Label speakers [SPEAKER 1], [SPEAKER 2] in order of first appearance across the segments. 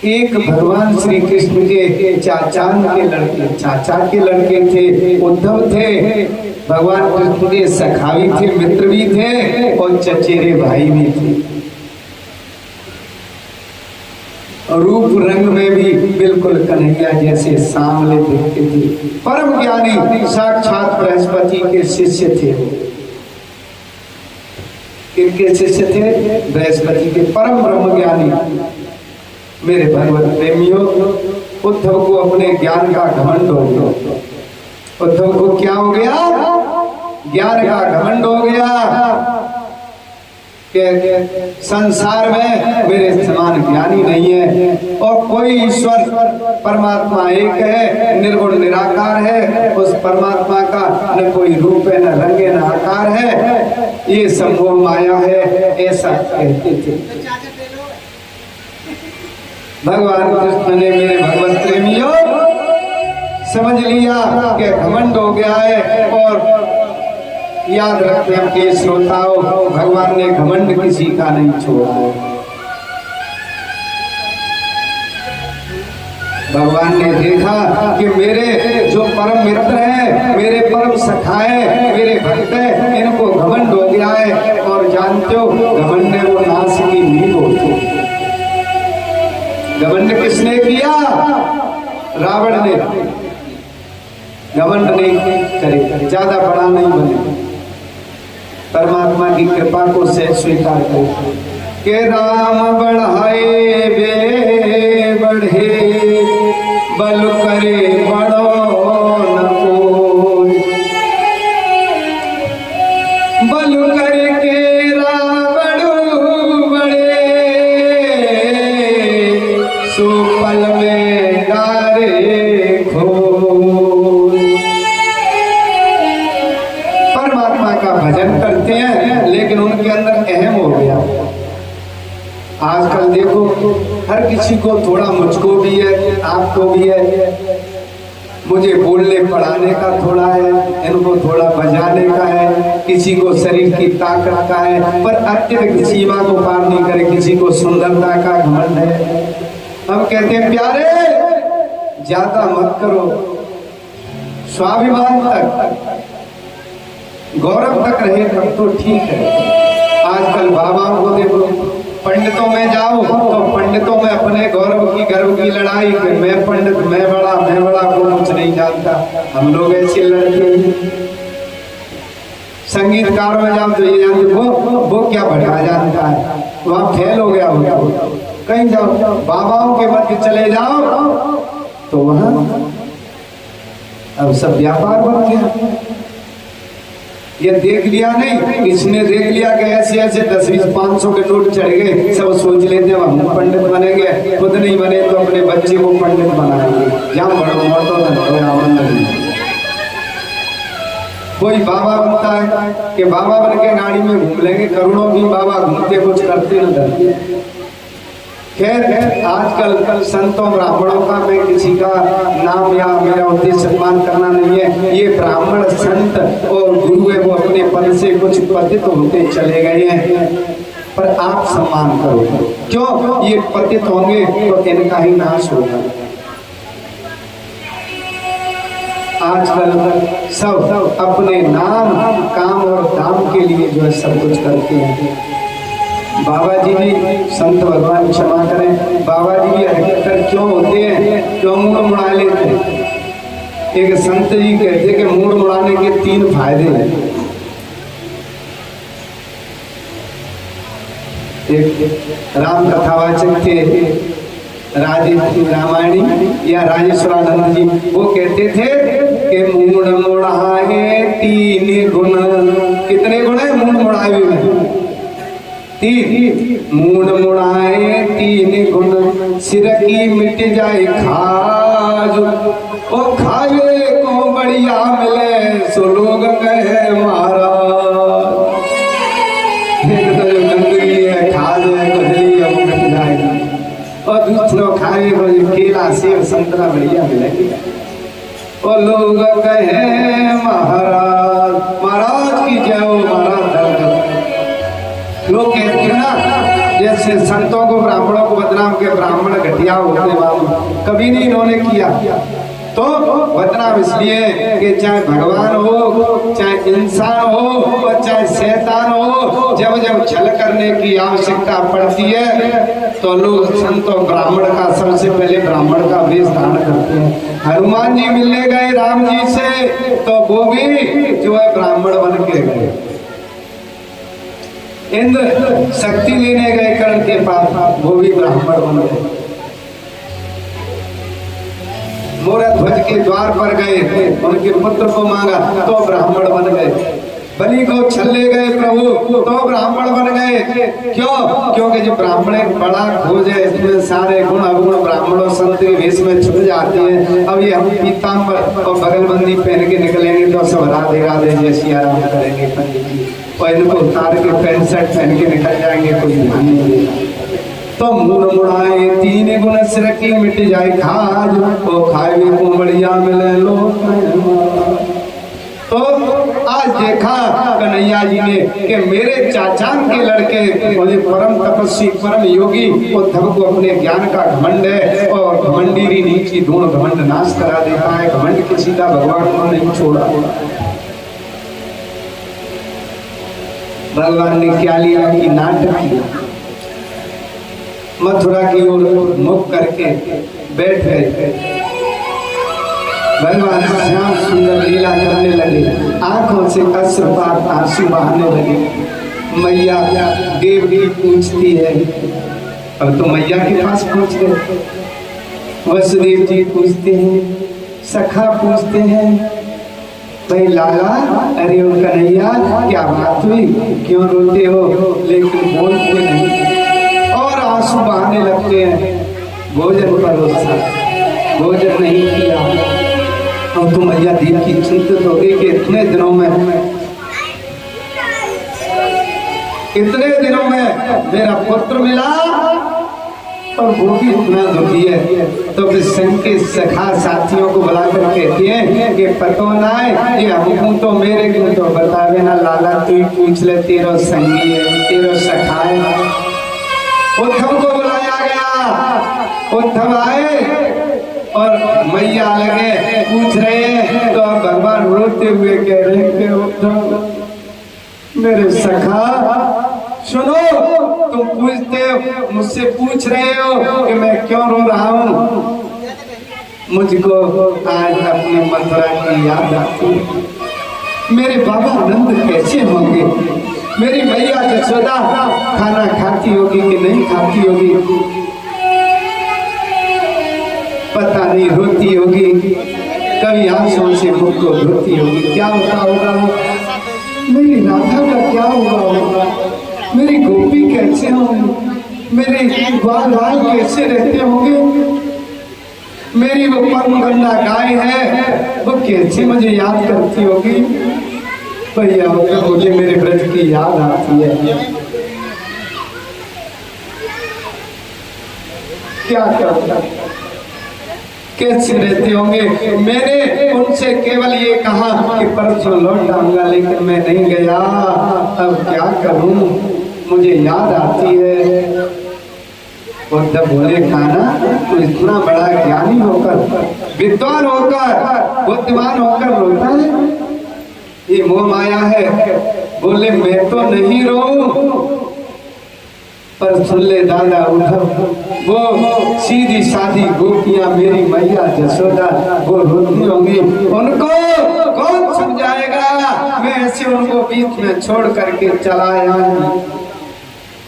[SPEAKER 1] एक भगवान श्री कृष्ण के चाचा के लड़के थे, उद्धव थे। भगवान कृष्ण के सखा भी थे, मित्र भी थे और चचेरे भाई भी थे। रूप रंग में भी बिल्कुल कन्हैया जैसे सांवले दिखते थे। परम ज्ञानी साक्षात बृहस्पति के शिष्य थे। किनके शिष्य थे? बृहस्पति के परम ब्रह्म ज्ञानी। मेरे भगवत प्रेमियों, उद्धव को अपने ज्ञान का घमंड हो गया। उद्धव को क्या हो गया? ज्ञान का घमंड हो गया कि संसार में मेरे समान ज्ञानी नहीं है और कोई ईश्वर परमात्मा एक है, निर्गुण निराकार है। उस परमात्मा का न कोई रूप है, न रंग है, न आकार है। ये संभोग माया है, ऐसा कहते थे। भगवान कृष्ण ने मेरे भगवत प्रेमियों समझ लिया कि घमंड हो गया है। और याद रखते हैं कि श्रोताओं, भगवान ने घमंड किसी का नहीं छोड़ा है। भगवान ने देखा कि मेरे जो परम मित्र हैं, मेरे परम सखा हैं, मेरे भक्त हैं, इनको घमंड हो गया है। और जानते हो, घमंड ने वो नाश की नींद होती। घमंड किसने किया? रावण ने। घमंड नहीं करे, ज्यादा बड़ा नहीं बने, परमात्मा की कृपा को सहज स्वीकार करे के राम बढ़ाए बे बढ़े, बल करे बड़ो न कोई, बल करे के रावण बड़े, सुपल में डारे खोई। परमात्मा का भजन करते हैं लेकिन उनके अंदर अहम हो गया। आजकल देखो, हर किसी को थोड़ा, मुझको भी है, आपको भी है, मुझे बोलने पढ़ाने का थोड़ा है, इनको थोड़ा बजाने का है, किसी को शरीर की ताकत का है, पर अत्यधिक सीमा को पार नहीं करे। किसी को सुंदरता का घमंड है। हम कहते हैं प्यारे ज्यादा मत करो, स्वाभिमान तक, गौरव तक रहे तब तो ठीक है। आजकल बाबाओं को देखो, पंडितों में जाओ तो पंडितों में अपने गौरव की, गर्व की लड़ाई कि मैं पंडित, मैं बड़ा, को कुछ नहीं जानता। हम लोग ऐसे लड़ते हैं। संगीतकार में जाओ तो ये जानते वो क्या बढ़ा जानता है, वहां फेल हो गया होगा। कहीं जाओ, बाबाओं के मध्य चले जाओ तो वहां अब सब व्यापार बन गया। ये देख लिया नहीं, इसने देख लिया कि ऐसे ऐसे 10-20-500 के नोट चढ़ गए, सब सोच लेते हैं हम पंडित बनेंगे। खुद नहीं बने तो अपने बच्चे को पंडित बनाएंगे। जहाँ बड़ो मोटो नहीं। कोई बाबा बनता है कि बाबा बन के गाड़ी में घूम लेंगे, करोड़ों की बाबा घूमते, कुछ करते न करते। खैर, आजकल संतों ब्राह्मणों का मैं किसी का नाम या मेरा उद्देश्य सम्मान करना नहीं है। ये ब्राह्मण संत और गुरु है, वो अपने पद से कुछ पतित होते चले गए हैं, पर आप सम्मान करो। क्यों? ये पतित होंगे तो इनका ही नाश होगा। आजकल सब अपने नाम, काम और दाम के लिए जो है सब कुछ करते हैं। बाबा जी भी, संत भगवान क्षमा करें, बाबा जी भी अधिकतर क्यों होते हैं? क्यों मूड मुड़ा लेते हैं? एक संत जी कहते हैं कि मूड मुड़ाने के 3 फायदे हैं। एक राम कथावाचक थे, रामायणी या राजेश्वरानंद जी, वो कहते थे कि मूड मुड़ाए 3 गुण। कितने गुण है मूड मुड़ाए में? 3। मूड मुड़ाए 3 गुण, सिर की मिट जाए खाज, ओ खाए को बढ़िया मिले सो लोग कहे महाराज। एक तो जो गंदगी है, खाद है, कजली है, वो मिट जाएगी। और दूसरा खाए को केला, सेब, संतरा बढ़िया मिलेगी, ओ लोग कहे महाराज। महाराज की जय हो, महाराज। लोग कहते हैं ना जैसे संतों को ब्राह्मणों को बदनाम के ब्राह्मण घटिया होते बाबू कभी नहीं इन्होंने किया। तो बदनाम इसलिए कि चाहे भगवान हो, चाहे इंसान हो और चाहे शैतान हो, जब जब छल करने की आवश्यकता पड़ती है तो लोग संतों ब्राह्मण का सबसे पहले ब्राह्मण का वेश धारण करते हैं। हनुमान जी मिलने गए राम जी से तो वो भी जो है ब्राह्मण बन के गए। इंद्र शक्ति लेने गए कर्ण के पास, वो भी ब्राह्मण बन गए। मोरत ध्वज के द्वार पर गए, उनके पुत्र को मांगा तो ब्राह्मण बन गए। बलि को छल्ले गए प्रभु तो ब्राह्मण बन गए। क्यों? क्योंकि जो ब्राह्मण एक बड़ा खोज है, इसमें सारे गुण अवगुण ब्राह्मणों संत के वेश में छुप जाते हैं। अब ये हम पीताम्बर और बगलबंदी पहन के निकलेंगे तो सब राधे राधे जय सिया राम करेंगे पंडित जी, और इनको उतार के पैंट शर्ट पहन के निकल जाएंगे, कोई ध्यान नहीं देगा। तो मुड़ मुड़ाए तीन गुण सिर की मिट जाए खाज, वो खाए को बढ़िया मिले लो। तो आज देखा कन्हैया जी ने कि मेरे चाचा के लड़के मुझे परम तपस्वी परम योगी उद्धव को अपने ज्ञान का घमंड है, और घमंडीरी नीची धूण घमंड नाश करा देता है। घमंड के सीधा भगवान को नहीं छोड़ा। भगवान ने क्या लिया कि नाटक किया, मथुरा की ओर मुख करके बैठ गए। भगवान श्याम सुंदर लीला करने लगे, आंखों से अश्रुपात आंसू बहाने लगे। मैया देवकी पूछती है, अब तो मैया के पास पहुंच गए। वसुदेव जी पूछते हैं, सखा पूछते हैं, भाई लाला, अरे ओ कन्हैया क्या बात हुई, क्यों रोते हो? लेकिन बोलते नहीं और आंसू बहाने लगते हैं। भोजन परोसा, भोजन नहीं किया। और तुम मैया देव की चिंतित हो गई कि इतने दिनों में मेरा पुत्र मिला और वो भी इतना दुखी है। तो फिर संघ के सखा साथियों को बुलाकर कहती है कि पतो ना है, ये हमको तो मेरे को तो बतावे ना लाला, तू ही पूछ ले, तेरा संगी है, तेरा सखा है। उद्धव को बुलाया गया, उद्धव आए और मैया लगे पूछ रहे हैं। तो अब भगवान रोते हुए कह रहे हैं कि उद्धव मेरे सखा सुनो, तुम पूछते हो, मुझसे पूछ रहे हो कि मैं क्यों रो रहा हूँ। मुझको आज अपने मथुरा की याद आती है। मेरे बाबा नंद कैसे होंगे, मेरी मैया यशोदा खाना खाती होगी कि नहीं खाती होगी, पता नहीं, रोती होगी, कभी आंसुओं से मुख को धोती होगी। क्या होता होगा, मेरी राधा का क्या हुआ होगा, मेरी गोपी कैसे होंगी, मेरे ग्वाल बाल कैसे रहते होंगे, मेरी वो परम गंगा गाय है वो कैसे मुझे याद करती होगी। भैया मुझे मेरे ब्रज की याद आती है। क्या करता, कैसे रहते होंगे। मैंने उनसे केवल ये कहा कि परसों लौट आऊंगा, लेकिन मैं नहीं गया। अब क्या करूं, मुझे याद आती है। उद्धव बोले, खाना तो इतना बड़ा ज्ञानी होकर, विद्वान होकर, बुद्धिमान होकर रोता है, ये मोह माया है। बोले मैं तो नहीं रो, पर सुन ले दादा उद्धव, वो सीधी सादी गोपियां मेरी मैया यशोदा वो रोती होंगी, उनको कौन समझाएगा, मैं ऐसे उनको बीच में छोड़ करके चला आया।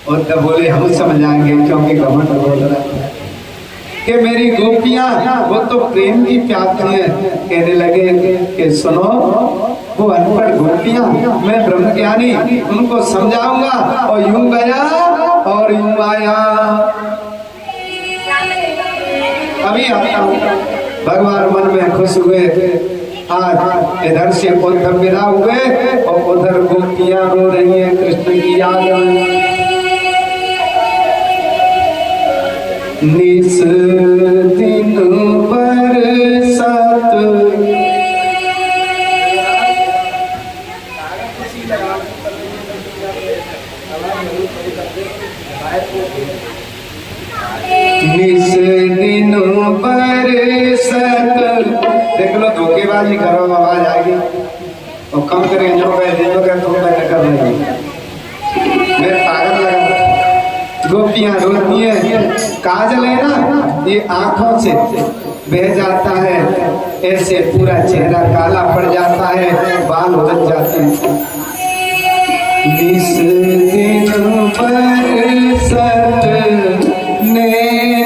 [SPEAKER 1] और तब बोले हम समझाएंगे, क्योंकि घमंड बोल रहा है कि मेरी गोपियां वो तो प्रेम की प्यासी है। कहने लगे कि सुनो, वो अनपढ़ गोपियां, मैं ब्रह्म ज्ञानी, उनको समझाऊंगा। और यूं गया और यूं आया। अभी आता हूं। भगवान मन में खुश हुए। आज इधर से उद्धव विदा हुए और उधर गोपियां रो रही हैं कृष्ण की याद में। निस दिन बरसात बाजी घरों में आवाज आएगी तो कम करें जो कहे तो मैं कर रही मेरे ताकत लगा। गोपियां रोती है, काजल है ना ये आंखों से बह जाता है, ऐसे पूरा चेहरा काला पड़ जाता है, बाल उतर जाते हैं। निस दिन बरसत नैन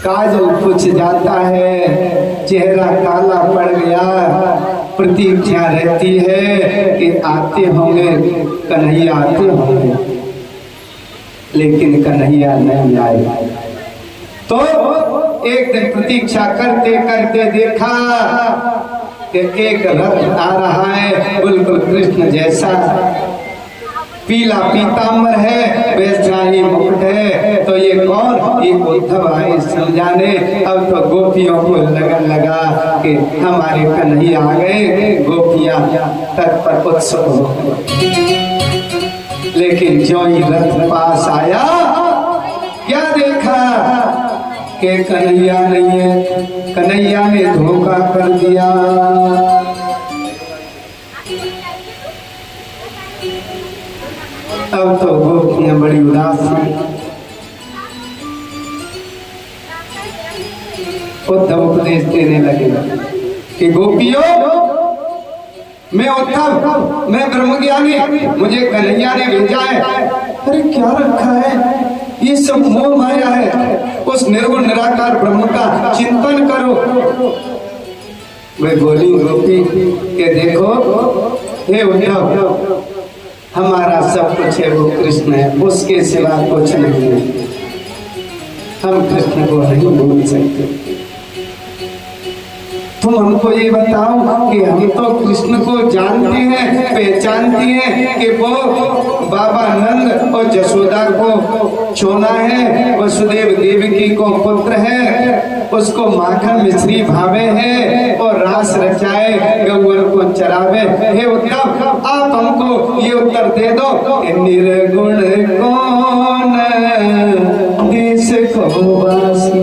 [SPEAKER 1] काजल पूछ जाता है, चेहरा काला पड़ गया, प्रतीक्षा रहती है कि आते होंगे कन्हैया, आते होंगे, लेकिन कन्हैया नहीं आए। तो एक दिन प्रतीक्षा करते करते देखा कि एक रथ आ रहा है, बिल्कुल कृष्ण जैसा, पीला पीताम्बर है, वैसा ही मुकुट है। तो ये कौन? ये उद्धव आए समझाने। अब तो गोपियों को लगन लगा कि हमारे कन्हैया आ गए, गोपियां तत्पर उत्सुक हो गई। लेकिन जो ही रथ पास आया, क्या देखा कि कन्हैया नहीं है, कन्हैया ने धोखा कर दिया। अब तो गोपियां बड़ी उदास थी। उद्धव उपदेश देने लगे कि गोपियों, मैं उद्धव, मैं ब्रह्मज्ञानी, मुझे कन्हैया ने भेजा है। अरे क्या रखा है, ये सब मोह माया है, उस निर्गुण निराकार ब्रह्म का चिंतन करो। वे बोली गोपी के देखो हे उद्धव, हमारा सब कुछ है वो कृष्ण है, उसके सिवा कुछ नहीं है, हम कृष्ण को नहीं भूल सकते। तुम हमको ये बताओ कि हम तो कृष्ण को जानते हैं, पहचानते हैं कि वो बाबा नंद और जसोदा को छोना है, वसुदेव देवकी को पुत्र है, उसको माखन मिश्री भावे है और रास रचाए गौवर को चरावे। हे उद्धव, आप हमको ये उत्तर दे दो, निर्गुण कौन देश को वासी,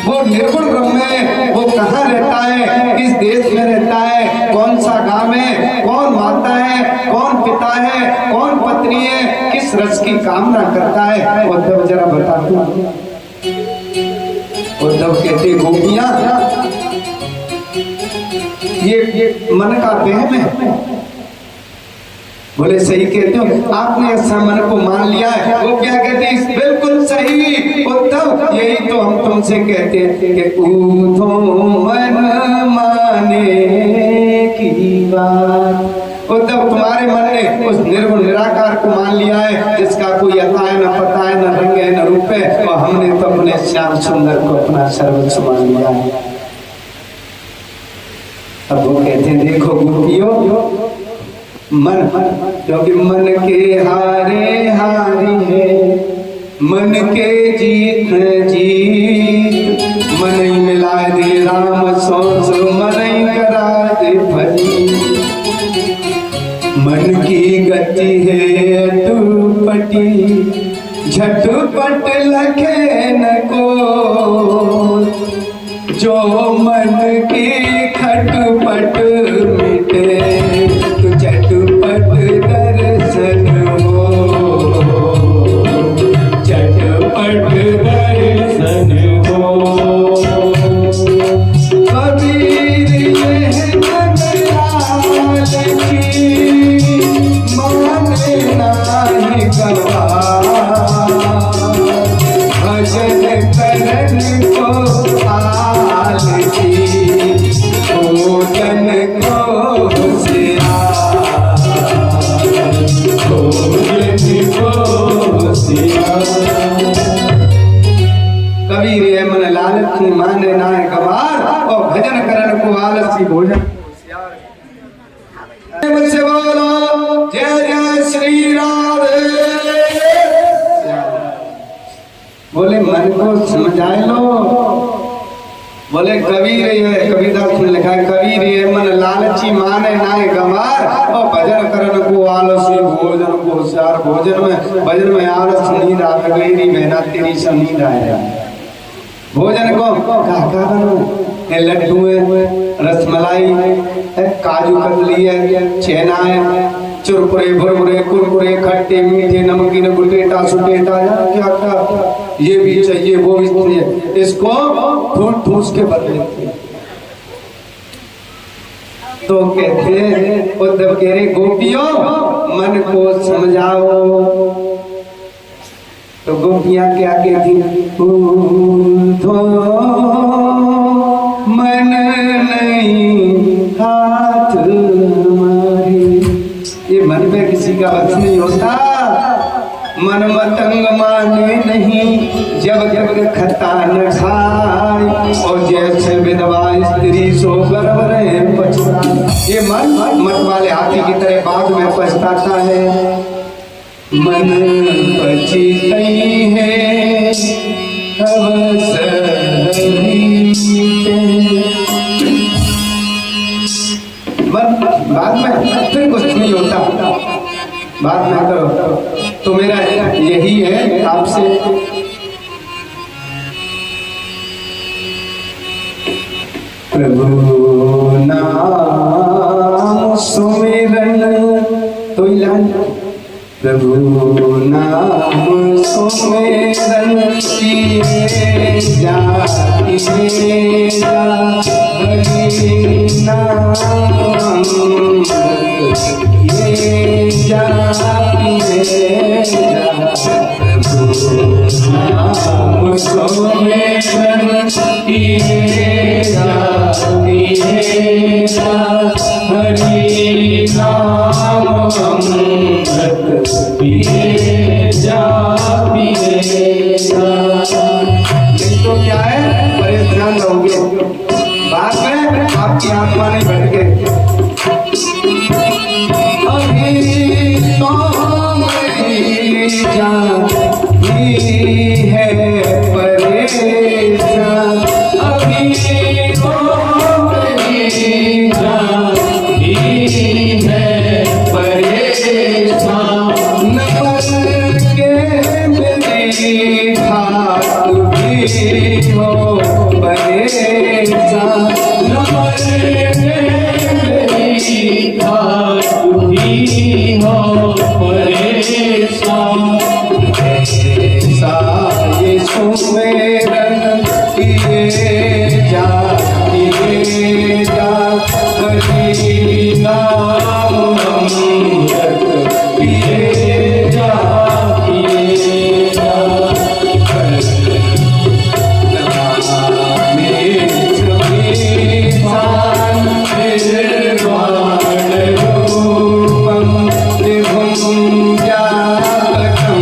[SPEAKER 1] वो निर्गुण ब्रह्म है, वो कहाँ रहता है, किस देश में रहता है, कौन सा गांव है, कौन माता है, कौन पिता है, कौन पत्नी है, किस रस की कामना करता है, उद्धव जरा बता दो। उद्धव कहते गोपियां ये मन का वहम है। बोले सही कहते हो, आपने ऐसा मन को मान लिया है। वो क्या कहते हैं, बिल्कुल सही उद्धव, यही तो हम तुमसे कहते हैं कि ऊधो मन माने की बात। उद्धव, तुम्हारे मन ने उस निर्गुण निराकार को मान लिया है, जिसका कोई अता है, न पता है, न रंग है, न रूप है, और हमने तो अपने श्याम सुंदर को अपना सर्वस्व मान लिया है। अब वो कहते हैं देखो गोपियों, मन, क्योंकि मन के हारे हारी है, मन के जीत जीत, मन ही मिला दे राम सोच, मन ही करा दे भली, मन की गति है अटूपटी, झटपट लखे न को, जो मन की खटपट मिटे, तो झटपट दर्शन हो, झटपट दर्शन हो। कबीर यह नगराल की माने नाही गवार, भजन करन को आल की, भोजन को होशियार, भोजन को होशियार। कबीर ये मन लालच माने नाय गवार, और भजन करन को आलसी भोजन होशियार। मुझसे बोलो जय जय श्री राधे। बोले मन को समझाए लो। बोले कबीर ये, कबीरदास ने लिखा है, कबीर ये मन लालची माने नाय गवार, और भजन करन को आलसी भोजन को होशियार। भजन में आलस नींद आ गई, मेहनत तेरी सब नींद आया। भोजन को काका है, लड्डू है, रसमलाई है, काजू कतली है, छेना है, चुरपुरे भुरभुरे कुरकुरे खट्टे मीठे नमकीन गुटेटा सुटेटा, क्या क्या ये भी चाहिए वो भी चाहिए, इसको ठूस ठूस के बदले। तो कहते उद्धव कह रहे गोपियों, मन को समझाओ। तो गोपियां क्या कहती, ऊधो मन नहीं हाथ हमारे। ये मन पे किसी का वश नहीं होता, मन मतंग माने नहीं, जब जब खता न खाए, और जैसे विधवा स्त्री सो गर्भ रहे पछता। ये मन मत वाले हाथी की तरह बाद में पछताता है। मन पछितई है अवसर बाद में फिर कुछ नहीं होता, बात ना करो। तो मेरा यही है आपसे, प्रभु नाम सुमिरन, तो प्रभु नाम सुमिरन किए जाति मेरा, हरि नाम ये जाती है नाम सुमिरन किए जाती है हरि नाम अमृत पिए जाती है। तो क्या है, बड़े ध्यान रहोगे, बाद में आपकी आत्मा नहीं भटके। है परेशान अभी तो मेरी जाती है परेशान नमन के मेरी हाथ भी हो परेशान नमन के मेरी हाथ भी हो परेशान ये सुमेरन किए जाती जा हरि नाम अमृत पिए जाती जा में छवि सान निर्वाण रूपम विभुम जातकम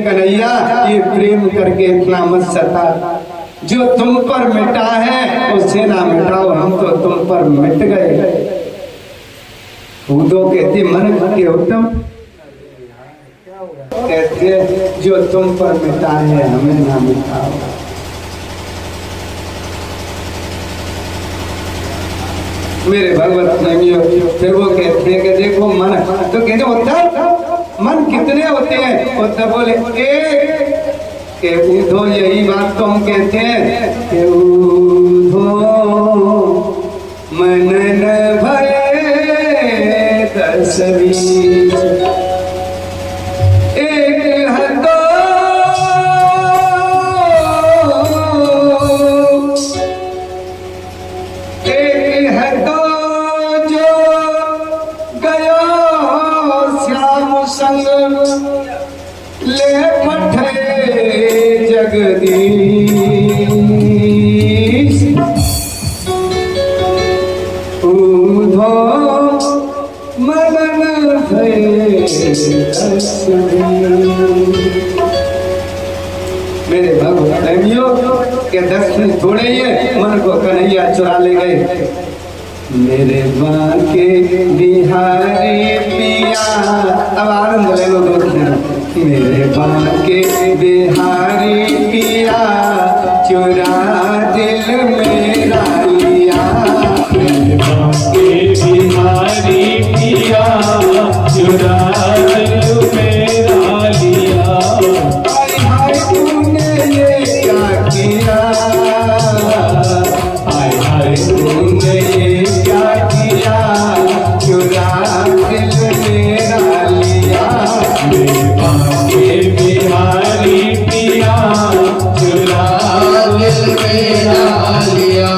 [SPEAKER 1] कन्हैया ये प्रेम करके इतना मत सता, जो तुम पर मिटा है उसे ना मिटाओ, हम तो तुम पर मिट गए। उदो कहते मन के उत्तम कहते जो तुम पर मिटा है हमें ना मिटाओ। मेरे भगवत प्रेमियों, फिर वो कहते हैं कि देखो मन, तो कहते होता मन कितने होते हैं, होता बोले एक के उधो, यही बात तो हम कहते हैं कि उधो मन न भये 10-20 एक हतो एक हतो जो गयो श्याम संग ले पठे जगदीश। ये मन को कन्हैया चुरा ले गए। मेरे बांके बिहारी पिया, अब आनंद ले लो दोस्त। मेरे बांके बिहारी पिया चुरा दिल मेरा लिया।
[SPEAKER 2] मेरे बांके बिहारी पिया चुरा दिल मेरा लिया।
[SPEAKER 1] हाय हाय तूने ये क्या किया, हाय हाय तूने ये क्या किया, चुरा दिल मेरा लिया।
[SPEAKER 2] मेरे बांके बिहारी पिया चुरा दिल मेरा लिया।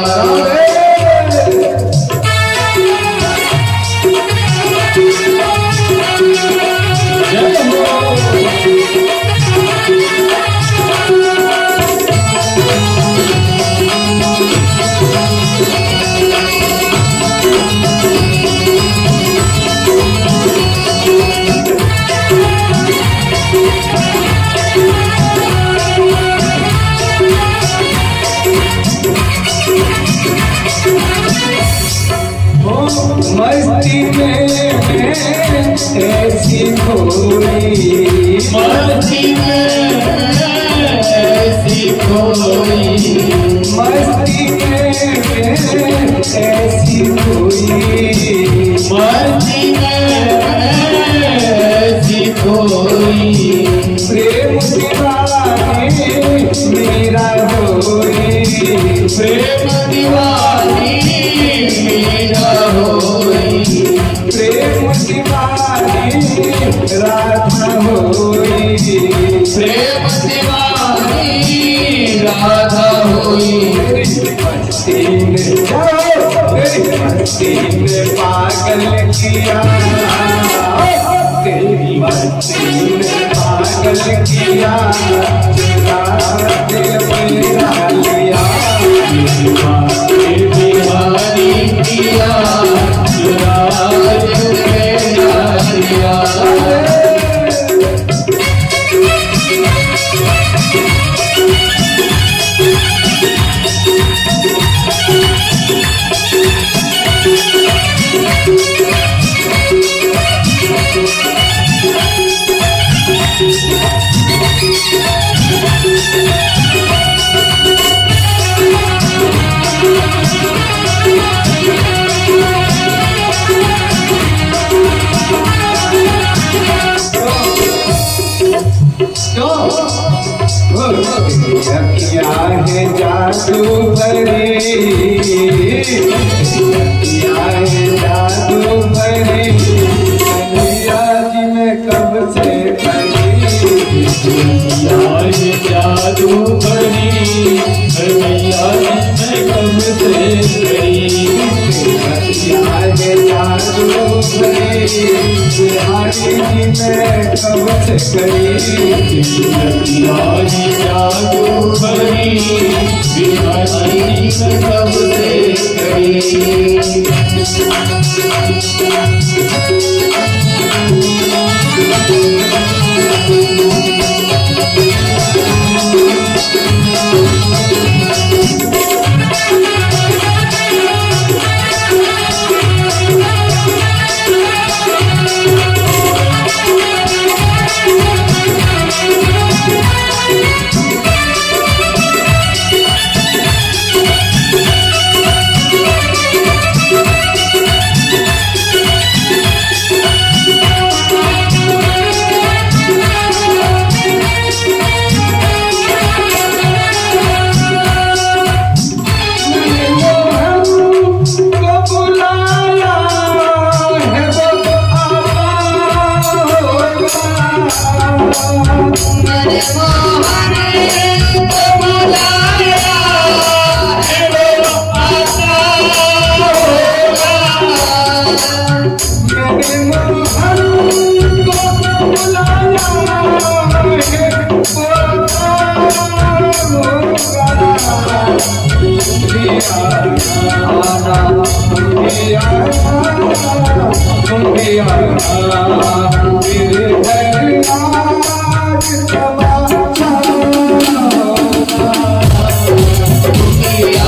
[SPEAKER 1] मस्ती में ऐसी खोई,
[SPEAKER 2] मस्ती में ऐसी खोई,
[SPEAKER 1] मस्ती में ऐसी खोई,
[SPEAKER 2] मस्ती में ऐसी खोई।
[SPEAKER 1] प्रेम दीवानी मेरा होई,
[SPEAKER 2] प्रेम दीवानी मेरा होई,
[SPEAKER 1] प्रेम दीवानी राधा होई,
[SPEAKER 2] प्रेम दीवानी राधा होई।
[SPEAKER 1] मस्ती ने पागल किया, तेरी मस्ती ने पागल किया, चुरा दिल मेरा लिया।
[SPEAKER 2] मेरे बांके बिहारी पिया चुरा दिल मेरा लिया।
[SPEAKER 1] क्या है जादू भरी, क्या है जादू भरी, कन्हैया जी में कब से खड़ी।
[SPEAKER 2] यार जादू भरी मैया मैं कब से गई।
[SPEAKER 1] क्या है जादू भरी, बिहारी जी में कब से खड़ी।
[SPEAKER 2] यार जादू भरी बिहारी मैं कब से गई।
[SPEAKER 1] Yeah.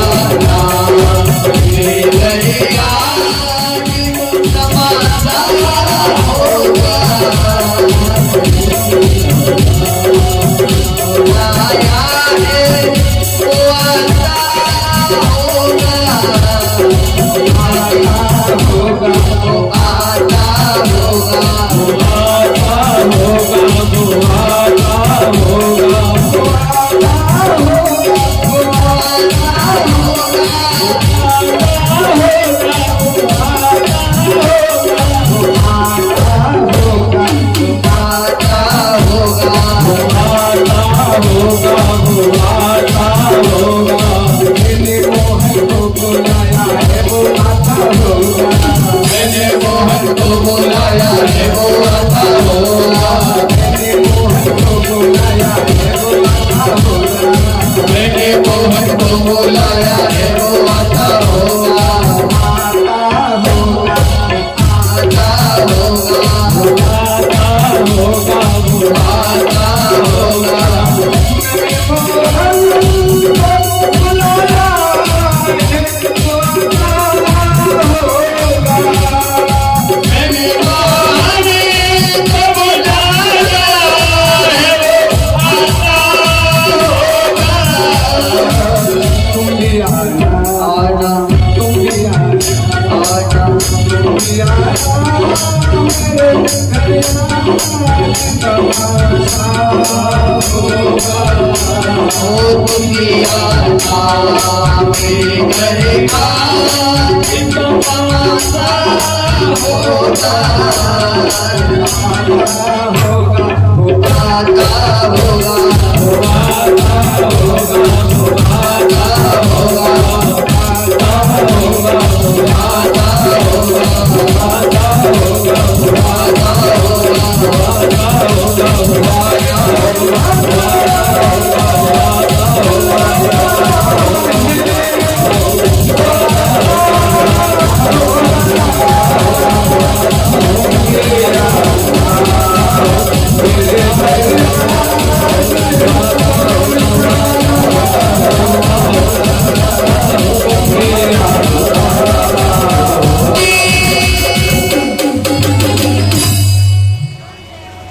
[SPEAKER 1] आना तुम भी आना तुम भी आना मेरे घर तमाशा होगा
[SPEAKER 2] ओ दुनिया मेरे घर का तमाशा होगा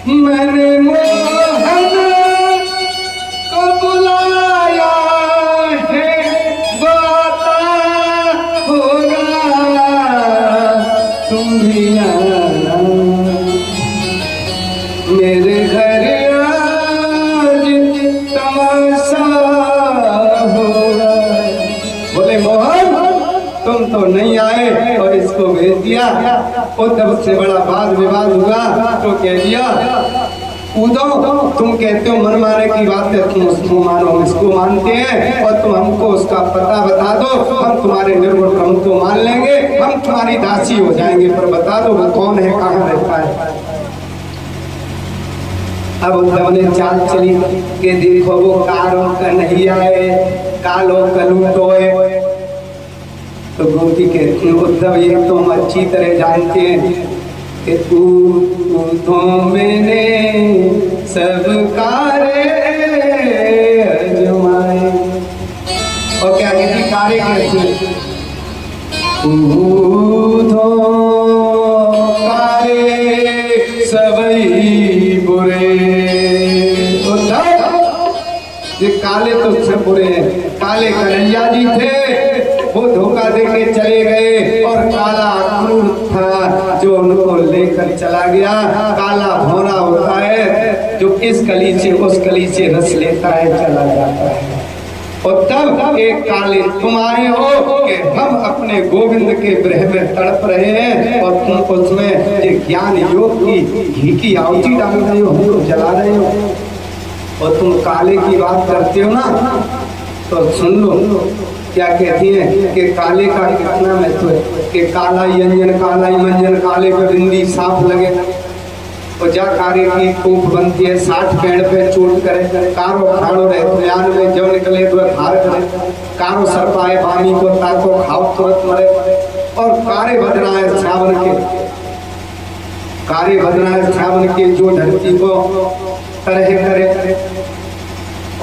[SPEAKER 1] मैंने मोहन को बुलाया है बाता होगा तुम भी आना मेरे घर आज तमाशा होगा। बोले मोहन तुम तो नहीं आए और इसको भेज दिया। उद्धव से बड़ा वाद विवाद हुआ तो कह दिया उद्धव तुम कहते हो मन मारे की बात है, तुम उसको मानो हम इसको मानते हैं और तुम हमको उसका पता बता दो, हम तुम्हारे निर्गुण ब्रह्म को मान लेंगे, हम तुम्हारी दासी हो जाएंगे, पर बता दो वो कौन है, कहाँ रहता है। अब उद्धव ने चाल चली कि देखो वो कारो कन्हैया है कालो कलूटो है। तो गोपी कहती है उद्धव ये तुम अच्छी तरह जानते हैं कि तू तो मैंने सब कारे अजमाए। और क्या कहती कारे कहती तू तो कारे सबई बुरे। ये काले तो सब बुरे हैं। काले कन्हैया जी थे वो धोखा देके चले गए और काला क्रूर था जो उनको लेकर चला गया। काला भौरा होता है जो इस कली से उस कली से रस लेता है चला जाता है। और तब एक काले तुम आए हो कि हम अपने गोविंद के विरह में तड़प रहे हैं और तुम उसमें एक ज्ञान योग की घी की आहुति डाल रहे हो, हमको जला रहे हो और तुम काले की बात करते हो ना। तो सुन लो क्या कहती है कि काले का कितना महत्व है कि काला यंजन काला मंजन काले पे बिंदी साफ लगे और जा कारे की खूब बनती है 60 पेड़ पे चोट करे कारो खाड़ो रहे ज्ञान में जब निकले तो हार करे कारो सर पाए पानी को ताको खाओ तुरंत मरे। और कारे बदनाए श्रावण के कारे बदनाए श्रावण के जो धरती को तरह करे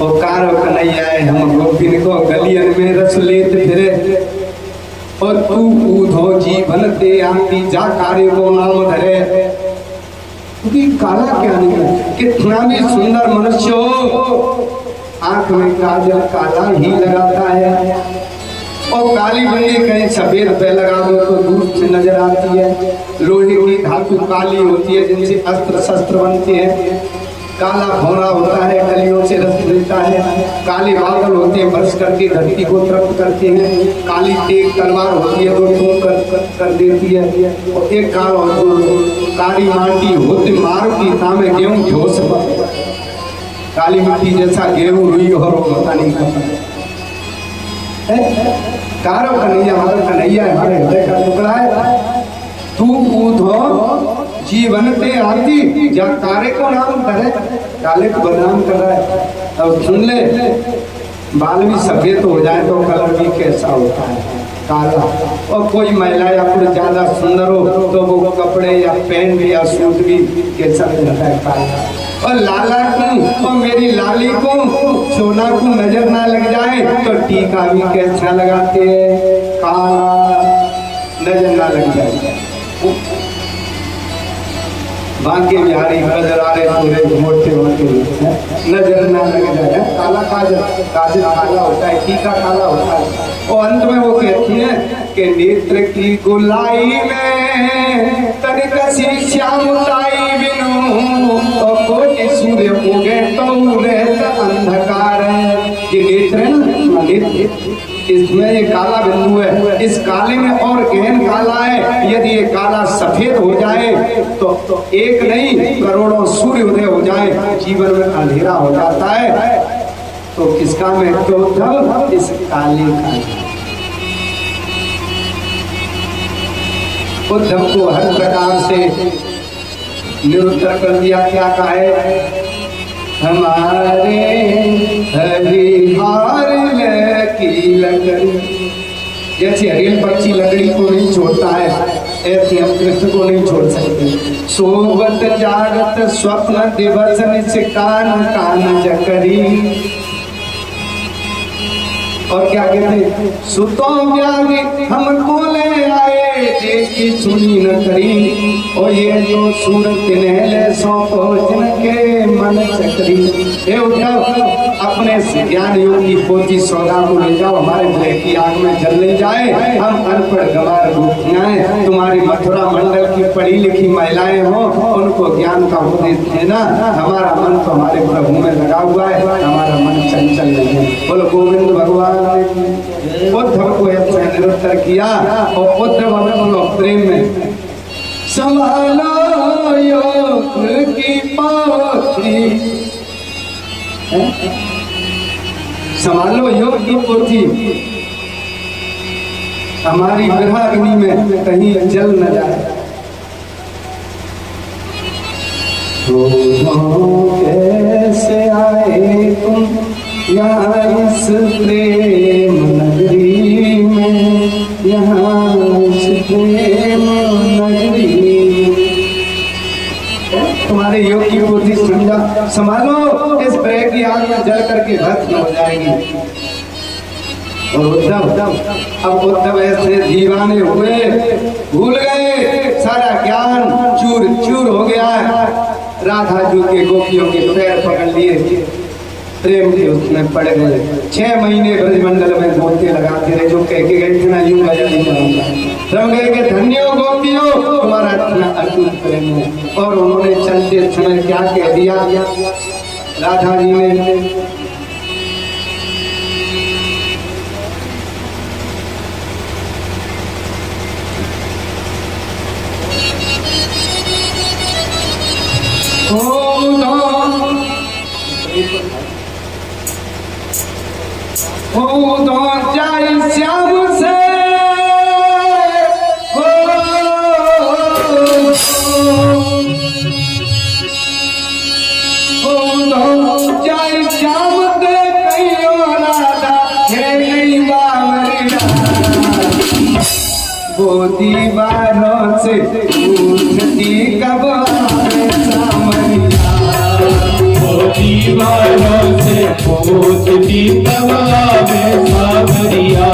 [SPEAKER 1] और कारो कन्हैया है हम गोपिन को गलियन में रस लेते फिरे और तू ऊधो जीवन ते आती जा कारे को नाम धरे। क्योंकि काला क्या निकला कितना भी सुंदर मनुष्य हो आंख में काजल काला ही लगाता है और काली बंदी कहीं सफेद पे लगा दो तो दूर से नजर आती है। लोहे की धातु काली होती है जिनसे अस्त्र शस्त्र बनते हैं। काला भौरा होता है कलियों से रस मिलता है। काले बादल होते हैं बरस करके धरती को तृप्त करते हैं। काली तेज तलवार होती है तो ठोक कर देती है। और एक काली माटी होती मार की तामे गेहूं झोस पर काली मिट्टी जैसा गेहूं रुई और पता नहीं करता। कारो कन्हैया हमारा कन्हैया हमारे हृदय का टुकड़ा है। तू ऊधो जीवन पे आती जा कारे को नाम करे काले को बदनाम कर रहा है। अब सुन ले बाल भी सफेद हो जाए तो कलर भी कैसा होता है काला। और कोई महिला या फिर ज्यादा सुंदर हो तो वो कपड़े या पैंट या सूट भी कैसा रहता है काला। और लाला को और मेरी लाली को सोना को नजर ना लग जाए तो टीका भी कैसा लगाते हैं काला नजर ना लग जाए। बांके बिहारी गजरारे पूरे मोटे मोटे नजर ना लग जाए। काला काजल काजल काला होता है टीका काला होता है और के नेत्र की गुलाई में तनिक सी श्यामताई बिनु तो कोटि सूर्य उगे तो रहता अंधकार। ये नेत्र है ना, नेत्र इसमें ये काला बिंदु है, इस काले में और गहन काला है। यदि ये काला सफेद हो जाए तो एक नहीं करोड़ों सूर्य उदय हो जाए, जीवन में अंधेरा हो जाता है। तो किसका महत्व उद्धव? इस काले का। उद्धव को हर प्रकार से निरुत्तर कर दिया। क्या कहे? हमारे हरिहार की लकड़ी, जैसे हरियल पक्षी लकड़ी को नहीं छोड़ता है, ऐसे हम कृष्ण को नहीं छोड़ सकते। सोवत जागत स्वप्न दिवस निशिकान कान जकरी। और क्या कहते? सुतो व्याधि हमको ले आए, देखी सुनी न करी। और ये जो सूरत नहले सो जिनके मन चकरी। हे उद्धव, अपने ज्ञान योग की पोथी सौदा को ले जाओ, हमारे भय की आग में जल नहीं जाए। हम अनपढ़ गवार गोपियां, तुम्हारी मथुरा मंडल की पढ़ी लिखी महिलाएं हो, उनको ज्ञान का उपदेश देना। हमारा मन तो हमारे प्रभु में लगा हुआ है, हमारा मन चंचल नहीं है। बोलो गोविंद भगवान। उद्धव को निरुत्तर किया और उद्धव हमें बोलो प्रेम में संभालो योग की पोथी, संभालो योग की पोथी, हमारी विरहाग्नि में कहीं जल न जाए। कैसे आए तुम यहाँ इस प्रेम नगरी में, यहाँ इस प्रेम नगरी में। तुम्हारे योग की पोथी समझा, संभालो, इस प्रेम की आग में जल करके भस्म हो जाएगी। और उद्धव ऐसे दीवाने हुए, भूल गए, सारा ज्ञान चूर चूर हो गया है। राधा जी के गोपियों के पैर पकड़ लिए, प्रेम के उसमें पड़ गए। 6 महीने ब्रजमंडल में गोते लगाते रहे, जो कह के गए इतना यूं बजा नहीं पाऊंगा। रम गए के धन्यो गोपियों, तुम्हारा इतना अटूट प्रेम है। और उन्होंने चलते समय क्या कह दिया राधा जी ने? जाए श्याम से जाए श्याम दे कहियो राधा है नहीं बावरिया। वो दीवारों से पूछती कब सामरिया, वो दीवारों से पूछती कब सामरिया।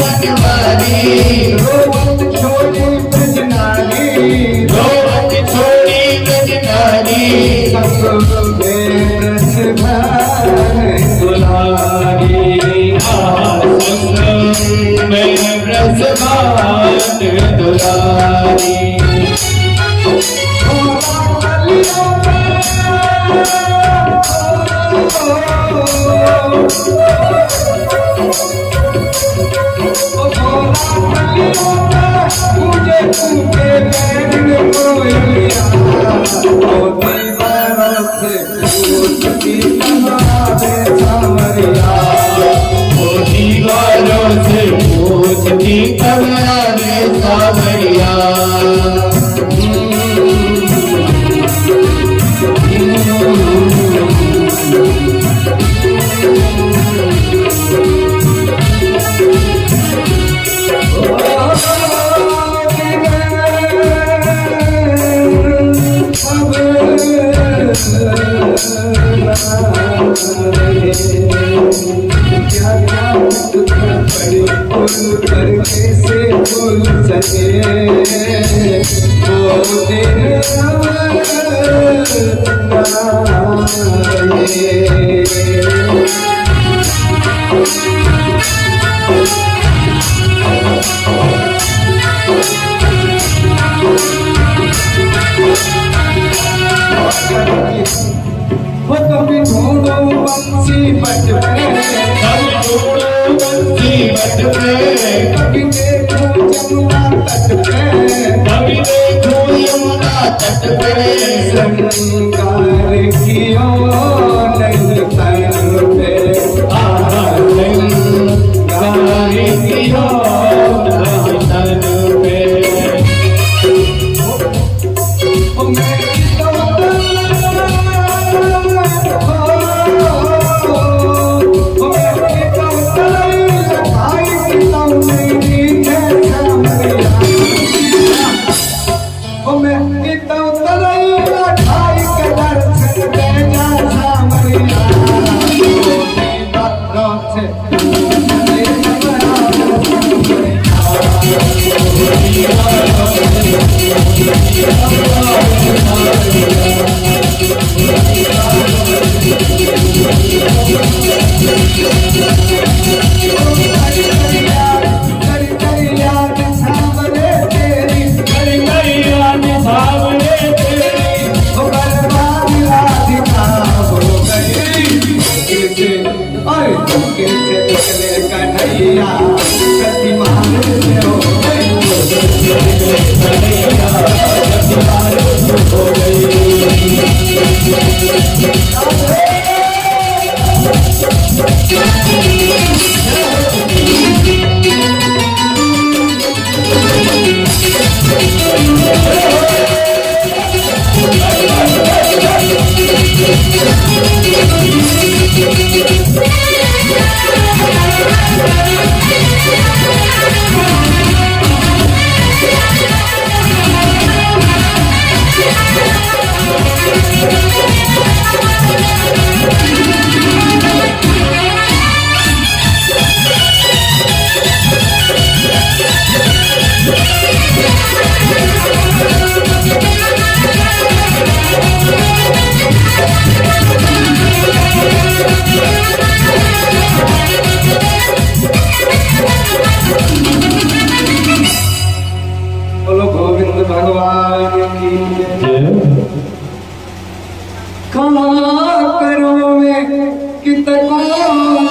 [SPEAKER 2] बनवारी
[SPEAKER 1] रोवत छोड़ी ब्रजनारी
[SPEAKER 2] रोवत छोड़ी ब्रजनारी
[SPEAKER 1] सबके ब्रज भान दुलारी
[SPEAKER 2] मैं ब्रजभान दुलारी
[SPEAKER 1] मुझे तुमके बैठ कोयलिया मोती बारों से पूछती कमावे सामरिया
[SPEAKER 2] मोती बारों से पूछती कमावे सामरिया
[SPEAKER 1] कैसे भूल सके वो दिन वो कभी ढूंढो बंसी बट कभी देखो यमुना तट पे
[SPEAKER 2] कभी देखो यमुना तट पे
[SPEAKER 1] संगार कियो नहीं तन पे
[SPEAKER 2] संगार कियो नहीं तन पे
[SPEAKER 1] बोलो गोविंद भगवान की जय। कहाँ करो मैं कितको जाऊं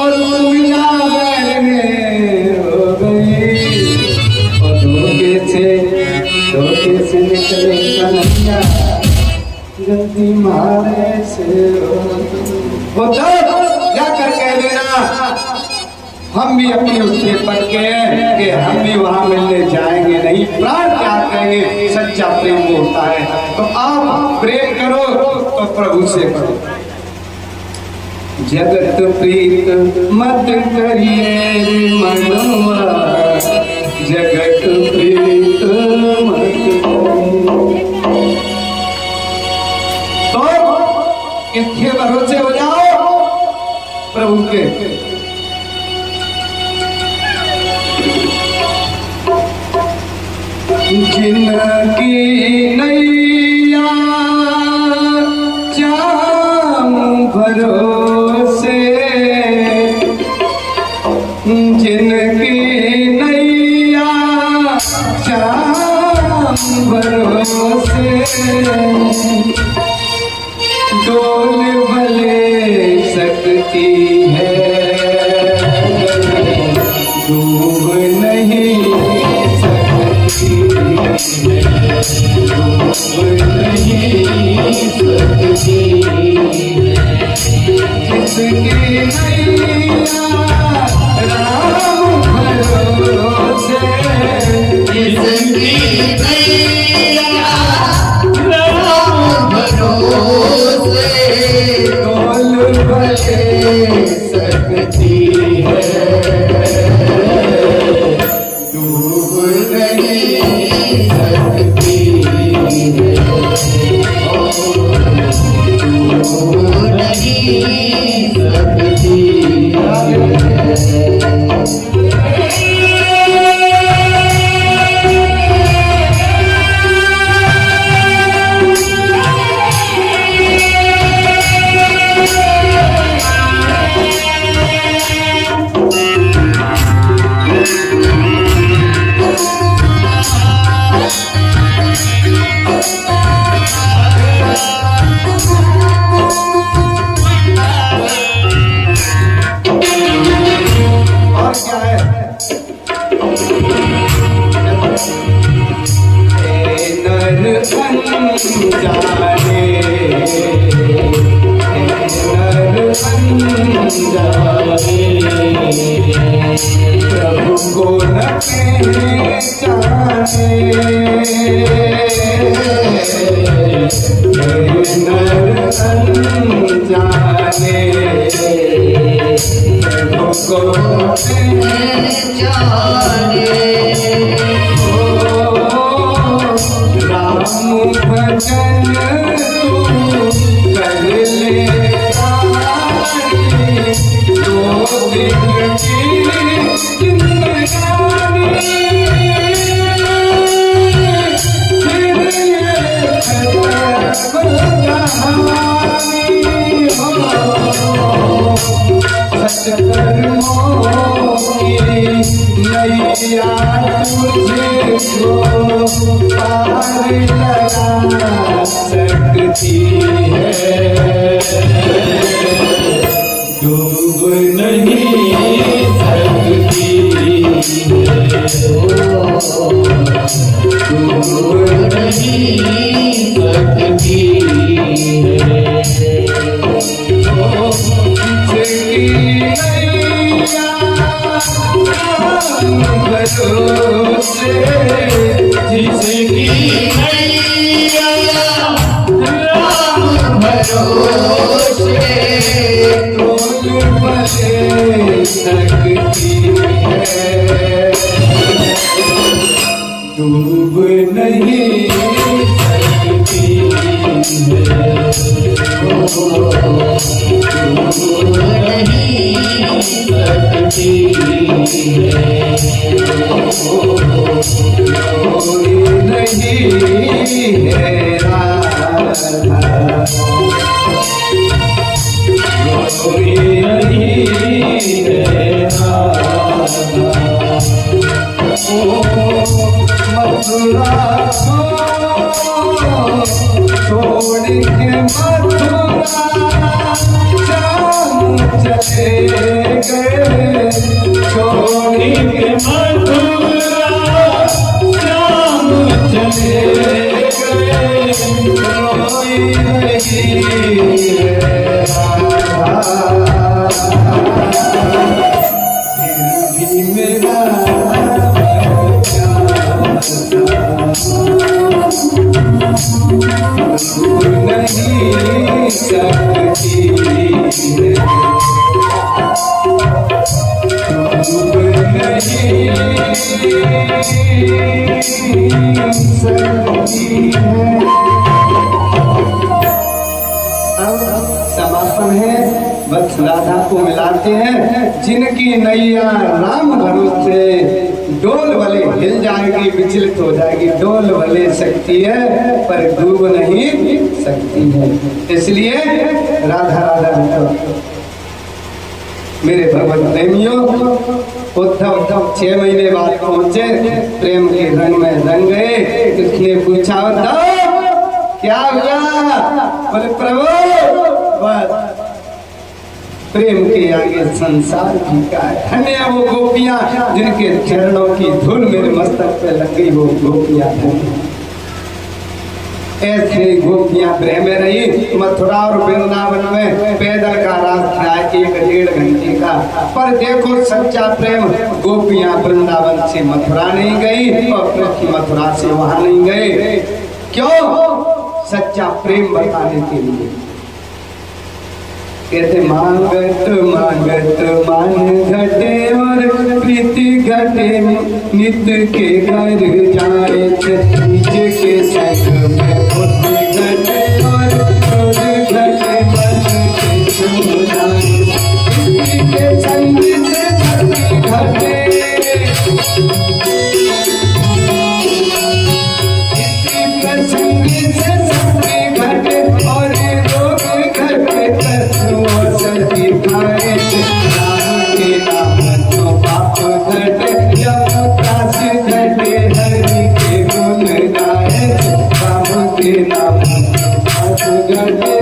[SPEAKER 1] और दुनिया में हो गई और धोखे से निकले कन्हैया जल्दी मारे से वो क्या कर कह देना हम भी अपनी उससे पक्के हैं कि हम भी वहां मिलने जाएंगे नहीं। प्राण त्याग करेंगे, सच्चा प्रेम होता है। तो आप प्रेम करो तो प्रभु से करो। जगत प्रीत मत करिए मनवा, जगत प्रीत मत करिए। तो इसके भरोसे हो जाओ प्रभु के। जिनकी नैया चाम भरोसे, जिनकी नैया चाम भरोसे, डोल भले सकती है डूब नहीं सकती, डूब नहीं सकती। जिसकी नैया राम भरोसे,
[SPEAKER 2] जिसकी नैया राम भरोसे,
[SPEAKER 1] डोल भले सकती है डूब नहीं सकती,
[SPEAKER 2] डूब नहीं सकती।
[SPEAKER 1] और क्या है? नर अनजाने, नर अनजाने, प्रभु को न पहचाने, नर अनजाने, प्रभु को
[SPEAKER 2] जाने
[SPEAKER 1] राम भजन तू कर ले तारी, दो दिन की जिंदगानी, फिर ये खत्म कहानी हो। सत्कर्मों की नैया तुझको पार लगा सकती है, डूब नहीं सकती, डूब नहीं सकती। जिसकी
[SPEAKER 2] नैया राम भरोसे,
[SPEAKER 1] डोल भले सकती है डूब नहीं सकती,
[SPEAKER 2] डूब नहीं सकती।
[SPEAKER 1] कोई नहीं है राधा, कोई नहीं है राधा, ओ मथुरा को छोड़ के मथुरा जाम चले गए, छोड़ के मथुरा जाम चले गए, रोई नहीं फिर भी मेरा नहीं सकती है, नहीं सकती है। अब समापन है, बस राधा को मिलाते हैं। जिनकी नैया राम भरोसे, डोल भले हिल जाएगी, विचलित हो जाएगी, डोल भले सकती है पर डूब नहीं सकती है। इसलिए राधा राधा मेरे भगवत प्रेमियों, उद्धव 6 महीने बाद पहुंचे, प्रेम के रंग में रंग गए। किसने पूछा उद्धव क्या हुआ? बोले प्रभु बस प्रेम के आगे संसार फीका है। धन्य है वो गोपियां जिनके चरणों की धूल मेरे मस्तक पे लग गई, वो गोपियां ऐसे गोपियां ब्रह में रही। मथुरा और वृंदावन में पैदल का रास्ता 1-1.5 घंटे का, पर देखो सच्चा प्रेम, गोपियां वृंदावन से मथुरा नहीं गई और कृष्ण मथुरा से वहां नहीं गए। क्यों? सच्चा प्रेम बताने के लिए। कहते मांगत मांगत मान घटे और प्रीति घटे, नित्य के घर जाए नीचे के संग में बुद्धि घटे और क्रोध घटे, मन के सुनाए प्रीति के संग से भक्ति घटे, संग से शक्ति घटे और रोग घटे, और सर्दी खाए राम के नाम तो पाप घटे, यमुना से घटे हरि के गुण गाए, राम के नाम तो पाप घटे,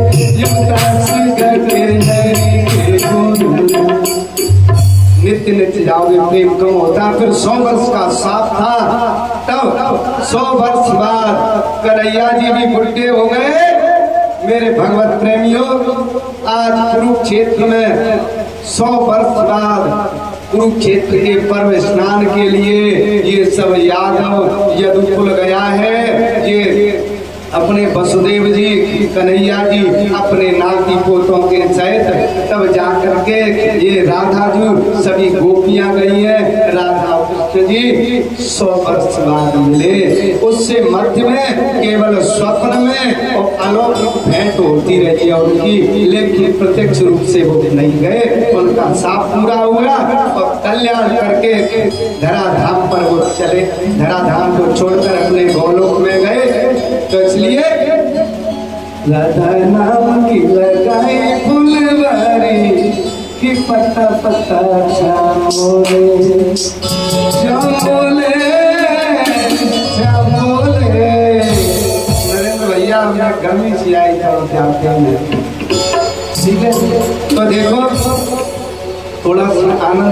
[SPEAKER 1] यमुना से घटे हरि के गुण। नित्य नित्य जाओगे प्रेम कम होता। फिर 100 वर्ष का साथ था, तब 100 वर्ष बाद कन्हैया जी भी बुढ़े हो गए। मेरे भगवत प्रेमियों, आज कुरुक्षेत्र में 100 वर्ष बाद कुरुक्षेत्र के पर्व स्नान के लिए ये सब यादव यदुकुल गया है। ये अपने वसुदेव जी, कन्हैया जी अपने नाती पोतों के सहित तब जाकर के ये राधा जी सभी गोपियां गई है। राधा कृष्ण जी 100 वर्ष बाद मिले। उससे मध्य में केवल स्वप्न में और अलौकिक भेंट होती रही है उनकी, लेकिन प्रत्यक्ष रूप से वो नहीं गए। उनका साफ पूरा हुआ और कल्याण करके धराधाम पर वो चले, धराधाम को छोड़कर अपने गोलोक में गए। तो इसलिए राधा नाम की लगाई फुलवारी कि पता पता श्याम बोले, श्याम बोले, श्याम बोले। नरेंद्र भैया हमने गर्मी से आई था जाते हैं, ठीक है। तो देखो थोड़ा सा आनंद